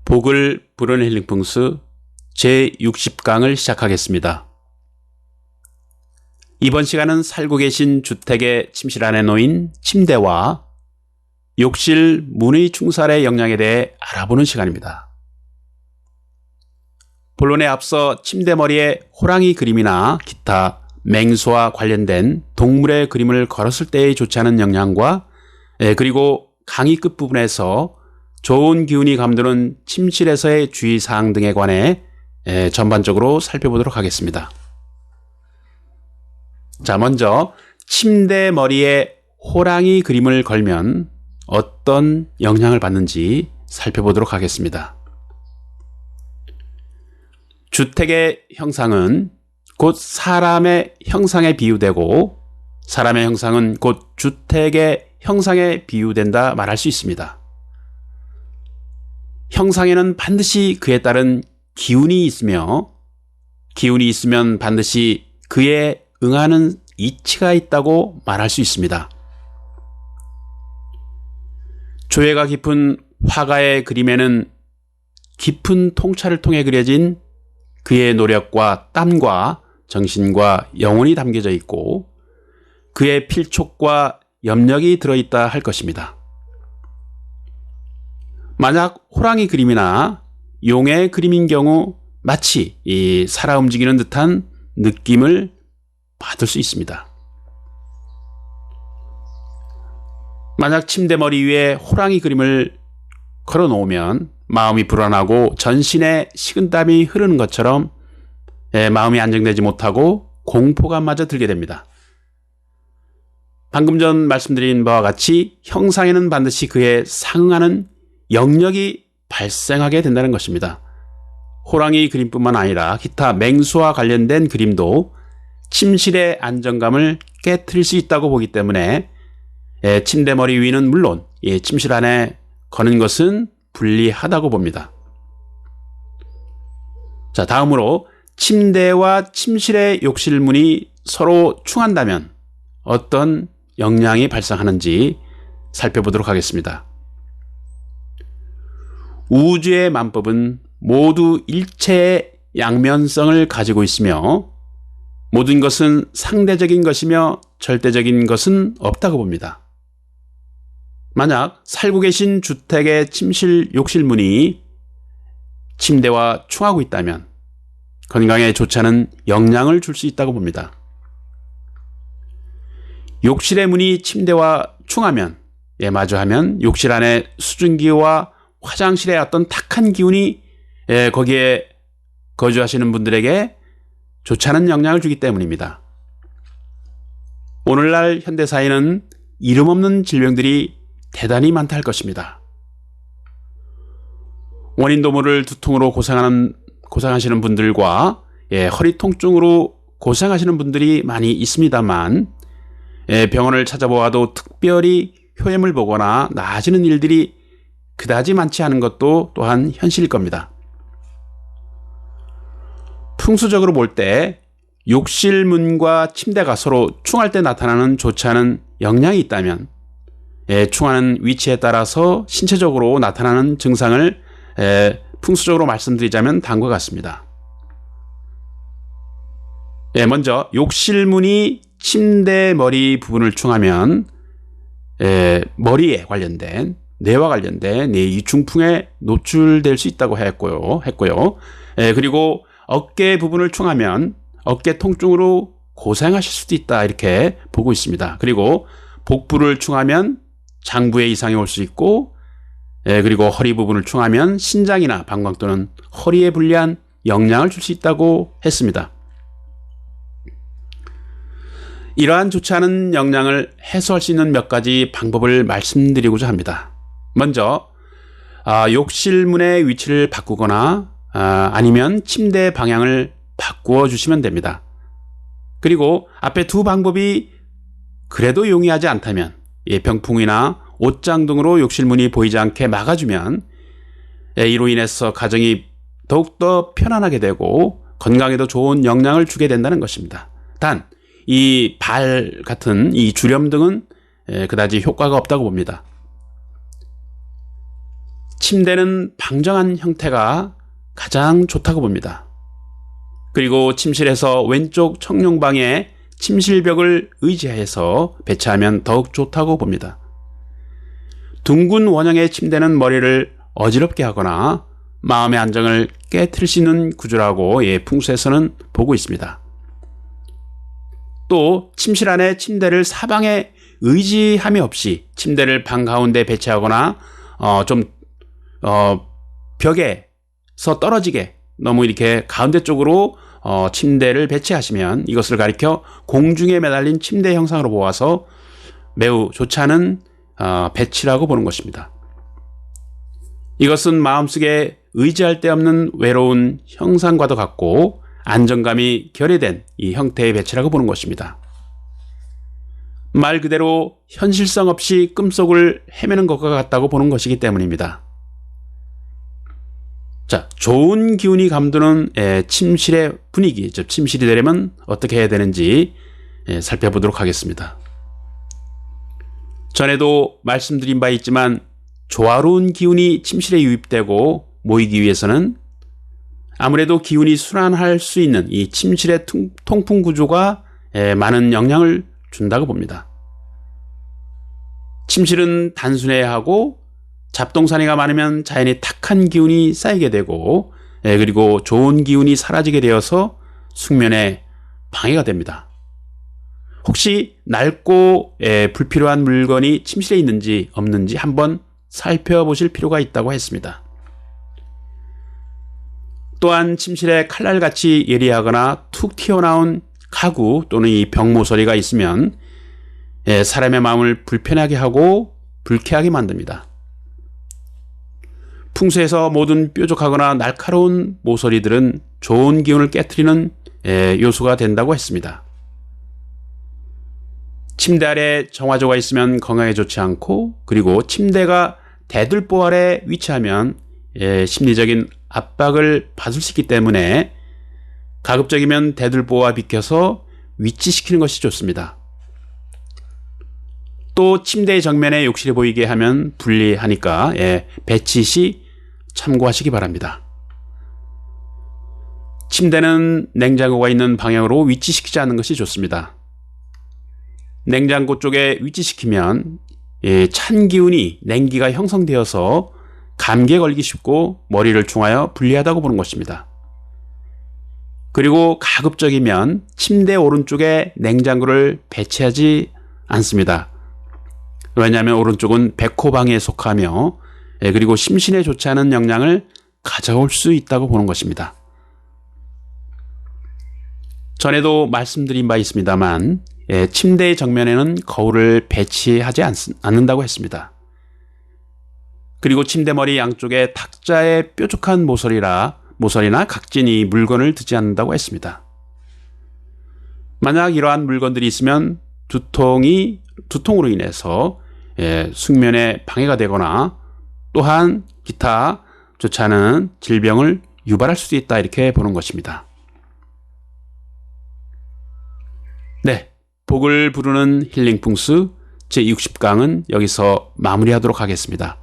복을 부르는 힐링풍스 제60강을 시작하겠습니다. 이번 시간은 살고 계신 주택의 침실 안에 놓인 침대와 욕실 문의 충살의 영향에 대해 알아보는 시간입니다. 본론에 앞서 침대머리에 호랑이 그림이나 기타 맹수와 관련된 동물의 그림을 걸었을 때에 좋지 않은 영향과 그리고 강의 끝부분에서 좋은 기운이 감도는 침실에서의 주의사항 등에 관해 전반적으로 살펴보도록 하겠습니다. 자, 먼저 침대 머리에 호랑이 그림을 걸면 어떤 영향을 받는지 살펴보도록 하겠습니다. 주택의 형상은 곧 사람의 형상에 비유되고 사람의 형상은 곧 주택의 형상에 비유된다 말할 수 있습니다. 형상에는 반드시 그에 따른 기운이 있으며 기운이 있으면 반드시 그에 응하는 이치가 있다고 말할 수 있습니다. 조예가 깊은 화가의 그림에는 깊은 통찰을 통해 그려진 그의 노력과 땀과 정신과 영혼이 담겨져 있고 그의 필촉과 염력이 들어있다 할 것입니다. 만약 호랑이 그림이나 용의 그림인 경우 마치 살아 움직이는 듯한 느낌을 받을 수 있습니다. 만약 침대 머리 위에 호랑이 그림을 걸어 놓으면 마음이 불안하고 전신에 식은땀이 흐르는 것처럼 마음이 안정되지 못하고 공포감마저 들게 됩니다. 방금 전 말씀드린 바와 같이 형상에는 반드시 그에 상응하는 영역이 발생하게 된다는 것입니다. 호랑이 그림뿐만 아니라 기타 맹수와 관련된 그림도 침실의 안정감을 깨트릴 수 있다고 보기 때문에 침대 머리 위는 물론 침실 안에 거는 것은 불리하다고 봅니다. 자, 다음으로 침대와 침실의 욕실문이 서로 충한다면 어떤 영향이 발생하는지 살펴보도록 하겠습니다. 우주의 만법은 모두 일체의 양면성을 가지고 있으며 모든 것은 상대적인 것이며 절대적인 것은 없다고 봅니다. 만약 살고 계신 주택의 침실 욕실문이 침대와 충하고 있다면 건강에 좋지 않은 영향을 줄 수 있다고 봅니다. 욕실의 문이 침대와 충하면 마주하면 욕실 안에 수증기와 화장실의 어떤 탁한 기운이 거기에 거주하시는 분들에게 좋지 않은 영향을 주기 때문입니다. 오늘날 현대사회는 이름 없는 질병들이 대단히 많다 할 것입니다. 원인도 모를 두통으로 고생하시는 분들과 허리 통증으로 고생하시는 분들이 많이 있습니다만 병원을 찾아보아도 특별히 효험을 보거나 나아지는 일들이 그다지 많지 않은 것도 또한 현실일 겁니다. 풍수적으로 볼 때 욕실문과 침대가 서로 충할 때 나타나는 좋지 않은 영향이 있다면 충하는 위치에 따라서 신체적으로 나타나는 증상을 풍수적으로 말씀드리자면 다음과 같습니다. 먼저 욕실문이 침대 머리 부분을 충하면 머리에 관련된 뇌와 관련된 뇌 이중풍에 노출될 수 있다고 했고요. 그리고 어깨 부분을 충하면 어깨 통증으로 고생하실 수도 있다 이렇게 보고 있습니다. 그리고 복부를 충하면 장부에 이상이 올 수 있고 그리고 허리 부분을 충하면 신장이나 방광 또는 허리에 불리한 영향을 줄 수 있다고 했습니다. 이러한 좋지 않은 영향을 해소할 수 있는 몇 가지 방법을 말씀드리고자 합니다. 먼저 욕실문의 위치를 바꾸거나 아니면 침대 방향을 바꾸어 주시면 됩니다. 그리고 앞에 두 방법이 그래도 용이하지 않다면 병풍이나 옷장 등으로 욕실문이 보이지 않게 막아주면 이로 인해서 가정이 더욱더 편안하게 되고 건강에도 좋은 영향을 주게 된다는 것입니다. 단, 이 발 같은 이 주렴 등은 그다지 효과가 없다고 봅니다. 침대는 방정한 형태가 가장 좋다고 봅니다. 그리고 침실에서 왼쪽 청룡방에 침실벽을 의지해서 배치하면 더욱 좋다고 봅니다. 둥근 원형의 침대는 머리를 어지럽게 하거나 마음의 안정을 깨트릴 수 있는 구조라고 풍수에서는 보고 있습니다. 또 침실 안에 침대를 사방에 의지함이 없이 침대를 방 가운데 배치하거나 벽에서 떨어지게 너무 이렇게 가운데 쪽으로 침대를 배치하시면 이것을 가리켜 공중에 매달린 침대 형상으로 보아서 매우 좋지 않은 배치라고 보는 것입니다. 이것은 마음속에 의지할 데 없는 외로운 형상과도 같고 안정감이 결여된 이 형태의 배치라고 보는 것입니다. 말 그대로 현실성 없이 꿈속을 헤매는 것과 같다고 보는 것이기 때문입니다. 자, 좋은 기운이 감도는 침실의 분위기, 즉 침실이 되려면 어떻게 해야 되는지 살펴보도록 하겠습니다. 전에도 말씀드린 바 있지만 조화로운 기운이 침실에 유입되고 모이기 위해서는 아무래도 기운이 순환할 수 있는 이 침실의 통풍 구조가 많은 영향을 준다고 봅니다. 침실은 단순해야 하고 잡동사니가 많으면 자연히 탁한 기운이 쌓이게 되고 그리고 좋은 기운이 사라지게 되어서 숙면에 방해가 됩니다. 혹시 낡고 불필요한 물건이 침실에 있는지 없는지 한번 살펴보실 필요가 있다고 했습니다. 또한 침실에 칼날같이 예리하거나 툭 튀어나온 가구 또는 이 벽모서리가 있으면 사람의 마음을 불편하게 하고 불쾌하게 만듭니다. 풍수에서 모든 뾰족하거나 날카로운 모서리들은 좋은 기운을 깨트리는 요소가 된다고 했습니다. 침대 아래 정화조가 있으면 건강에 좋지 않고 그리고 침대가 대들보 아래 위치하면 심리적인 압박을 받을 수 있기 때문에 가급적이면 대들보와 비켜서 위치시키는 것이 좋습니다. 또 침대의 정면에 욕실이 보이게 하면 불리하니까 배치 시 참고하시기 바랍니다. 침대는 냉장고가 있는 방향으로 위치시키지 않는 것이 좋습니다. 냉장고 쪽에 위치시키면 찬 기운이 냉기가 형성되어서 감기에 걸리기 쉽고 머리를 중하여 불리하다고 보는 것입니다. 그리고 가급적이면 침대 오른쪽에 냉장고를 배치하지 않습니다. 왜냐하면 오른쪽은 백호방에 속하며 그리고 심신에 좋지 않은 영향을 가져올 수 있다고 보는 것입니다. 전에도 말씀드린 바 있습니다만 침대의 정면에는 거울을 배치하지 않는다고 했습니다. 그리고 침대 머리 양쪽에 탁자의 뾰족한 모서리나 각진이 물건을 두지 않는다고 했습니다. 만약 이러한 물건들이 있으면 두통으로 인해서 숙면에 방해가 되거나 또한 기타 좋지 않은 질병을 유발할 수도 있다 이렇게 보는 것입니다. 네, 복을 부르는 힐링 풍수 제60강은 여기서 마무리하도록 하겠습니다.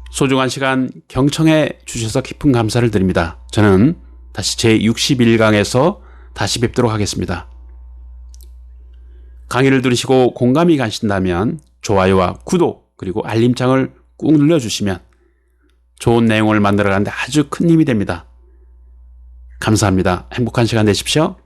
소중한 시간 경청해 주셔서 깊은 감사를 드립니다. 저는 다시 제61강에서 다시 뵙도록 하겠습니다. 강의를 들으시고 공감이 가신다면 좋아요와 구독 그리고 알림창을 꾹 눌러주시면 좋은 내용을 만들어가는데 아주 큰 힘이 됩니다. 감사합니다. 행복한 시간 되십시오.